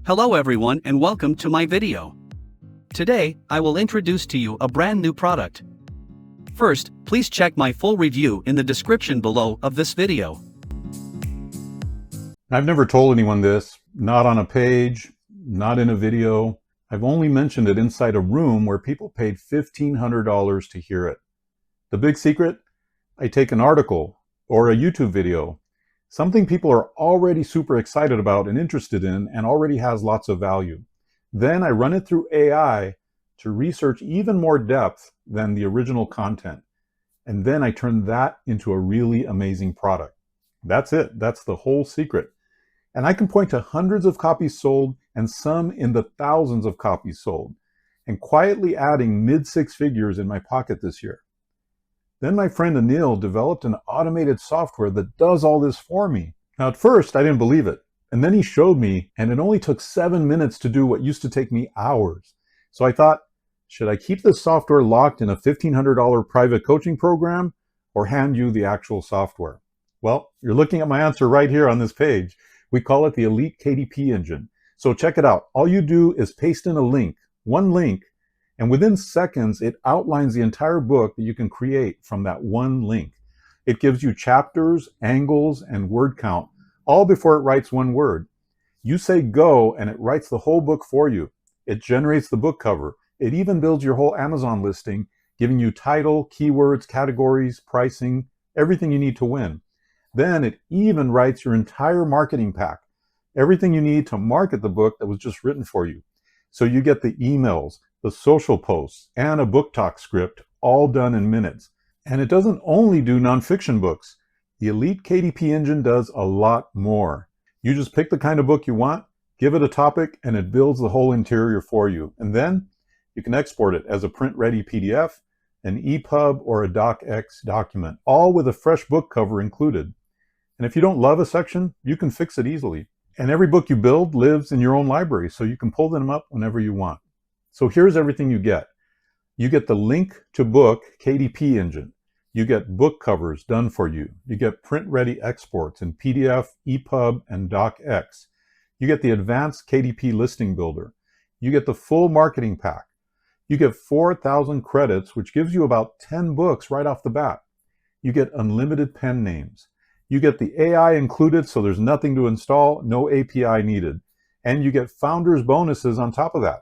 Hello everyone and welcome to my video. Today, I will introduce to you a brand new product. First, please check my full review in the description below of this video. I've never told anyone this, not on a page, not in a video. I've only mentioned it inside a room where people paid $1,500 to hear it. The big secret? I take an article or a YouTube video, something people are already super excited about and interested in and already has lots of value. Then I run it through AI to research even more depth than the original content. And then I turn that into a really amazing product. That's it. That's the whole secret. And I can point to hundreds of copies sold and some in the thousands of copies sold, and quietly adding mid-six figures in my pocket this year. Then my friend Anil developed an automated software that does all this for me. Now at first I didn't believe it, and then he showed me, and it only took 7 minutes to do what used to take me hours. So I thought, should I keep this software locked in a $1,500 private coaching program or hand you the actual software? Well, you're looking at my answer right here on this page. We call it the Elite KDP Engine. So check it out. All you do is paste in a link, one link, and within seconds, it outlines the entire book that you can create from that one link. It gives you chapters, angles, and word count, all before it writes one word. You say go, and it writes the whole book for you. It generates the book cover. It even builds your whole Amazon listing, giving you title, keywords, categories, pricing, everything you need to win. Then it even writes your entire marketing pack, everything you need to market the book that was just written for you. So you get the emails, the social posts, and a book talk script, all done in minutes. And it doesn't only do nonfiction books. The Elite KDP Engine does a lot more. You just pick the kind of book you want, give it a topic, and it builds the whole interior for you. And then you can export it as a print-ready PDF, an EPUB, or a DocX document, all with a fresh book cover included. And if you don't love a section, you can fix it easily. And every book you build lives in your own library, so you can pull them up whenever you want. So here's everything you get. You get the link to book KDP Engine. You get book covers done for you. You get print-ready exports in PDF, EPUB, and DocX. You get the advanced KDP listing builder. You get the full marketing pack. You get 4,000 credits, which gives you about 10 books right off the bat. You get unlimited pen names. You get the AI included, so there's nothing to install, no API needed. And you get founders bonuses on top of that.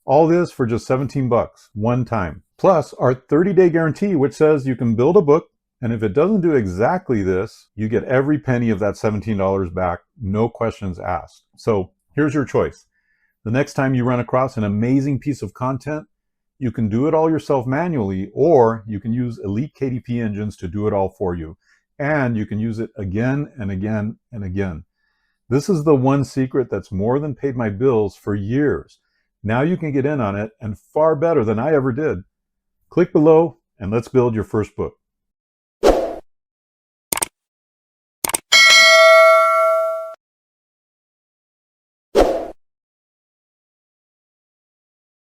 All this for just 17 bucks, one time. Plus our 30-day guarantee, which says you can build a book, and if it doesn't do exactly this, you get every penny of that $17 back, no questions asked. So here's your choice. The next time you run across an amazing piece of content, you can do it all yourself manually, or you can use Elite KDP engines to do it all for you. And you can use it again and again and again. This is the one secret that's more than paid my bills for years. Now you can get in on it, and far better than I ever did. Click below and let's build your first book.